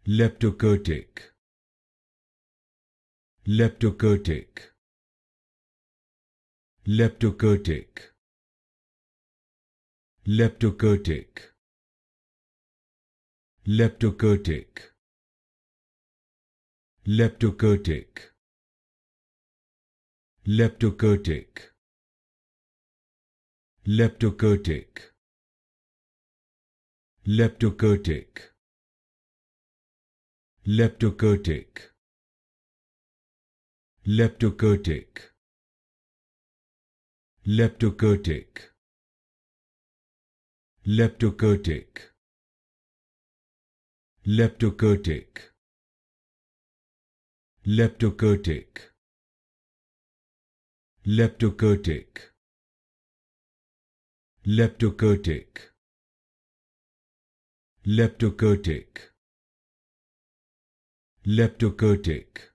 Leptokurtic. Leptokurtic. Leptokurtic. Leptokurtic. Leptokurtic. Leptokurtic. Leptokurtic. Leptokurtic. Leptokurtic. Leptokurtic. Leptokurtic. Leptokurtic. Leptokurtic. Leptokurtic. Leptokurtic. Leptokurtic. Leptokurtic. Leptokurtic. Leptokurtic.